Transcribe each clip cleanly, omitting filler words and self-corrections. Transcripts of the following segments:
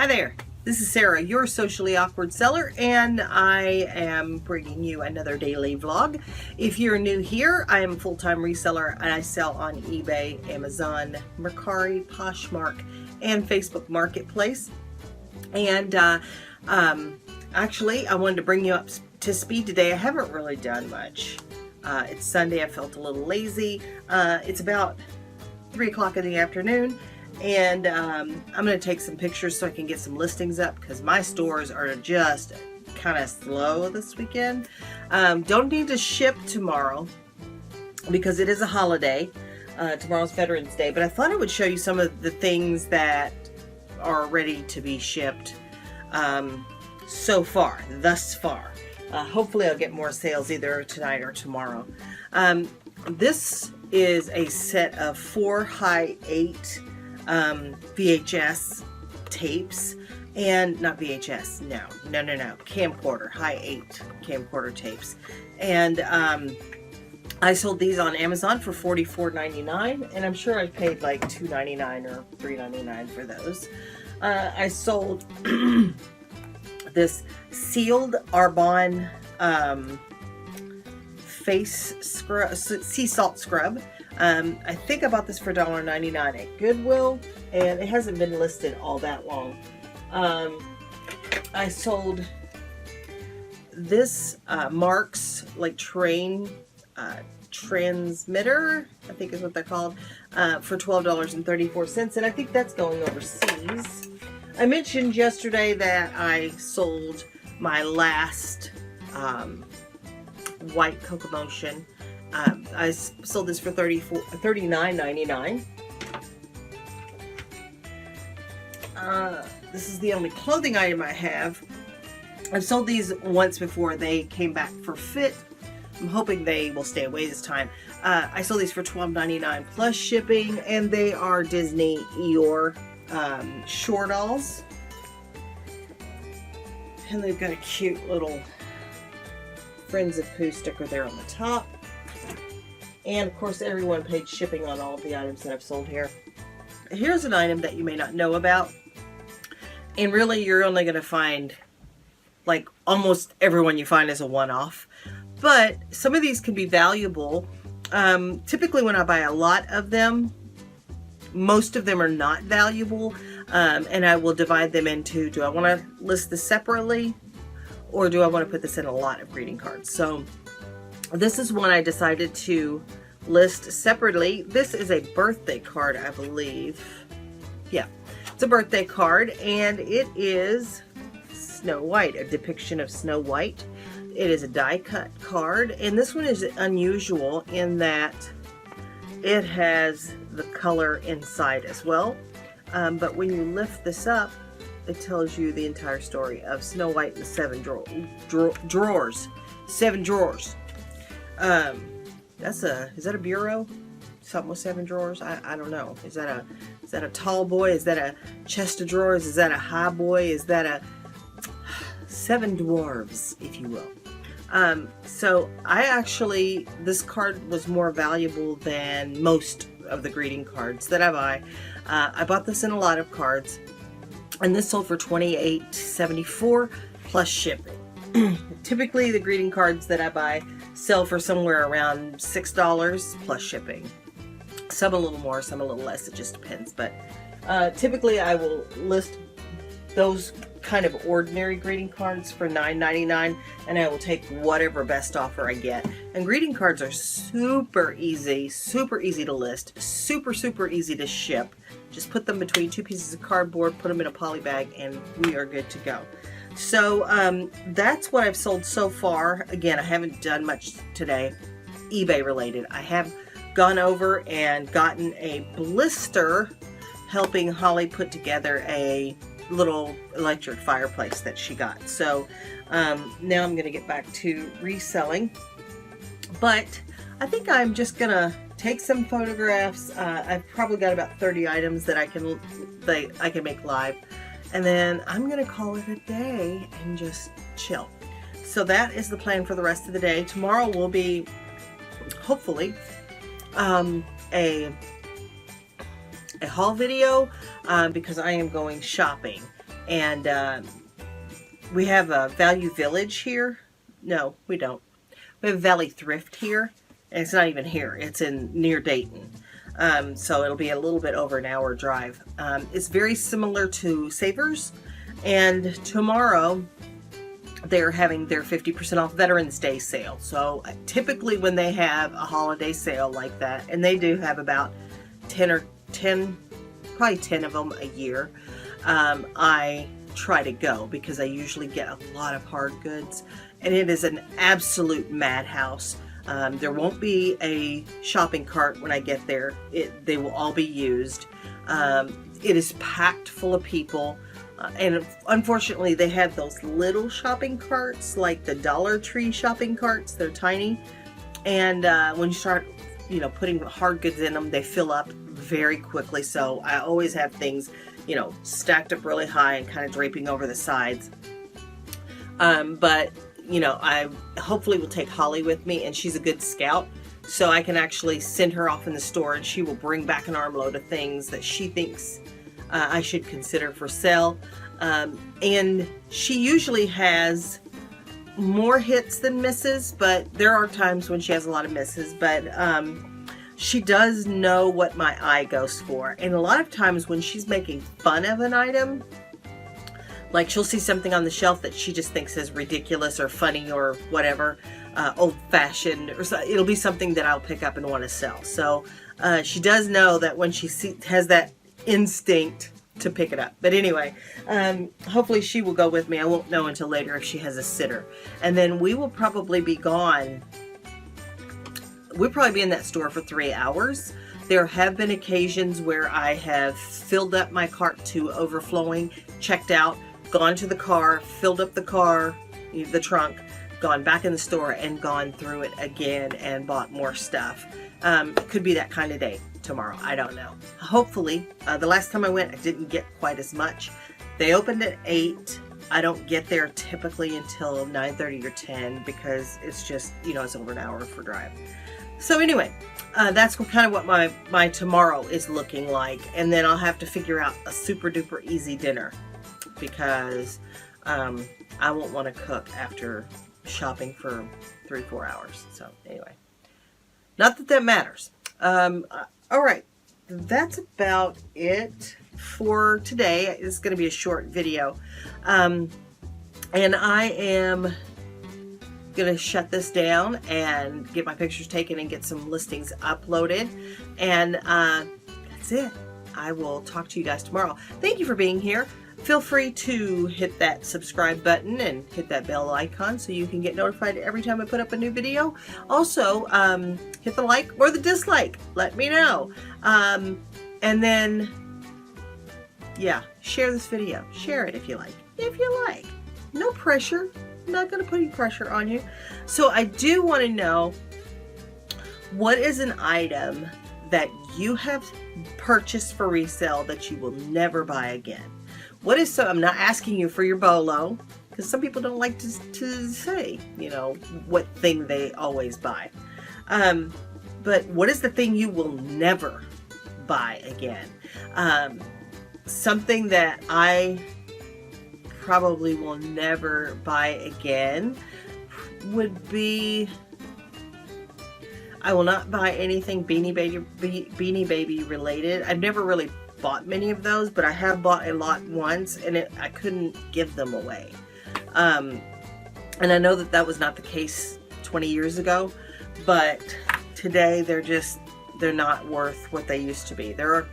Hi there, this is Sarah, your socially awkward seller, and I am bringing you another daily vlog. If you're new here, I am a full-time reseller and I sell on eBay, Amazon, Mercari, Poshmark, and Facebook Marketplace. And actually, I wanted to bring you up to speed today. I haven't really done much. It's Sunday, I felt a little lazy. It's about 3 o'clock in the afternoon. And I'm going to take some pictures so I can get some listings up because my stores are just kind of slow this weekend. Don't need to ship tomorrow because it is a holiday. Tomorrow's Veterans Day, but I thought I would show you some of the things that are ready to be shipped thus far. Hopefully I'll get more sales either tonight or tomorrow. This is a set of 4 Hi8 VHS tapes, and not VHS, no, camcorder, Hi8 camcorder tapes. And I sold these on Amazon for $44.99, and I'm sure I paid like $2.99 or $3.99 for those. I sold this sealed Arbonne face scrub, sea salt scrub. I think I bought this for $1.99 at Goodwill, and it hasn't been listed all that long. I sold this Marks like train transmitter, I think is what they're called, for $12.34, and I think that's going overseas. I mentioned yesterday that I sold my last white Cocomotion. I sold this for $39.99. This is the only clothing item I have. I've sold these once before. They came back for fit. I'm hoping they will stay away this time. I sold these for $12.99 plus shipping, and they are Disney Eeyore shore dolls. And they've got a cute little Friends of Pooh sticker there on the top. And of course, everyone paid shipping on all of the items that I've sold here. Here's an item that you may not know about. And really, you're only going to find, like, almost everyone you find is a one-off. But some of these can be valuable. Typically, when I buy a lot of them, most of them are not valuable. And I will divide them into, do I want to list this separately? Or do I want to put this in a lot of greeting cards? So this is one I decided to list separately. This is a birthday card, I believe. Yeah, it's a birthday card, and it is Snow White, a depiction of Snow White. It is a die-cut card, and this one is unusual in that it has the color inside as well. But when you lift this up, it tells you the entire story of Snow White and the 7 drawers. 7 drawers. Is that a bureau? Something with 7 drawers? I don't know. Is that a tall boy? Is that a chest of drawers? Is that a high boy? Is that a 7 dwarves, if you will? So this card was more valuable than most of the greeting cards that I buy. I bought this in a lot of cards, and this sold for $28.74 plus shipping. Typically, the greeting cards that I buy sell for somewhere around $6 plus shipping. Some a little more, some a little less. It just depends. But typically, I will list those kind of ordinary greeting cards for $9.99, and I will take whatever best offer I get. And greeting cards are super easy to list, super easy to ship. Just put them between 2 pieces of cardboard, put them in a poly bag, and we are good to go. So that's what I've sold so far. Again, I haven't done much today eBay related. I have gone over and gotten a blister helping Holly put together a little electric fireplace that she got. So now I'm going to get back to reselling. But I think I'm just going to take some photographs. I've probably got about 30 items that I can make live. And then I'm going to call it a day and just chill. So that is the plan for the rest of the day. Tomorrow will be, hopefully, a haul video because I am going shopping. And we have a Value Village here. No, we don't. We have Valley Thrift here, and it's not even here. It's in near Dayton. So it'll be a little bit over an hour drive. It's very similar to Savers, and tomorrow they're having their 50% off Veterans Day sale. So typically when they have a holiday sale like that, and they do have about 10, probably 10 of them a year, I try to go because I usually get a lot of hard goods, and it is an absolute madhouse. There won't be a shopping cart when I get there. They will all be used. It is packed full of people. And unfortunately, they have those little shopping carts, like the Dollar Tree shopping carts. They're tiny. And when you start, putting hard goods in them, they fill up very quickly. So I always have things, stacked up really high and kind of draping over the sides. But I hopefully will take Holly with me, and she's a good scout, so I can actually send her off in the store, and she will bring back an armload of things that she thinks I should consider for sale. And she usually has more hits than misses, but there are times when she has a lot of misses. But she does know what my eye goes for, and a lot of times when she's making fun of an item, like she'll see something on the shelf that she just thinks is ridiculous or funny or whatever, old-fashioned, or it'll be something that I'll pick up and want to sell. So she does know that when she has that instinct to pick it up. But anyway, hopefully she will go with me. I won't know until later if she has a sitter. And then we will probably be gone. We'll probably be in that store for 3 hours. There have been occasions where I have filled up my cart to overflowing, checked out, gone to the car, filled up the car, the trunk, gone back in the store and gone through it again and bought more stuff. It could be that kind of day tomorrow. I don't know. Hopefully. The last time I went, I didn't get quite as much. They opened at 8. I don't get there typically until 9:30 or 10 because it's just, it's over an hour for drive. So anyway, that's kind of what my tomorrow is looking like. And then I'll have to figure out a super duper easy dinner because I won't want to cook after shopping for 3-4 hours. So anyway, not that that matters. All right, that's about it for today. It's going to be a short video. And I am going to shut this down and get my pictures taken and get some listings uploaded. And that's it. I will talk to you guys tomorrow. Thank you for being here. Feel free to hit that subscribe button and hit that bell icon so you can get notified every time I put up a new video. Also, hit the like or the dislike. Let me know. And then, yeah, share this video. Share it if you like. If you like. No pressure. I'm not going to put any pressure on you. So I do want to know, what is an item that you have purchased for resale that you will never buy again? What is so? I'm not asking you for your BOLO, because some people don't like to say, what thing they always buy. But what is the thing you will never buy again? Something that I probably will never buy again would be, I will not buy anything Beanie Baby related. I've never really bought many of those, but I have bought a lot once, and I couldn't give them away. And I know that was not the case 20 years ago, but today they're not worth what they used to be. There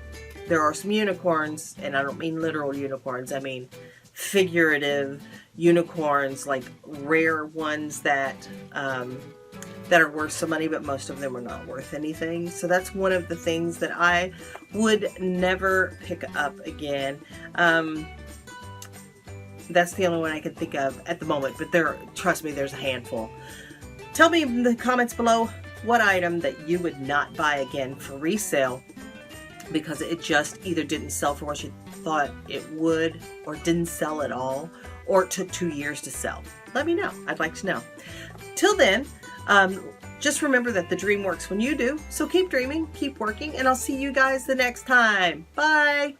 are some unicorns, and I don't mean literal unicorns. I mean figurative unicorns, like rare ones that are worth some money, but most of them are not worth anything. So that's one of the things that I would never pick up again. That's the only one I can think of at the moment, but trust me, there's a handful. Tell me in the comments below what item that you would not buy again for resale because it just either didn't sell for what you thought it would, or didn't sell at all, or it took 2 years to sell. Let me know. I'd like to know. Till then, just remember that the dream works when you do. So keep dreaming, keep working, and I'll see you guys the next time. Bye.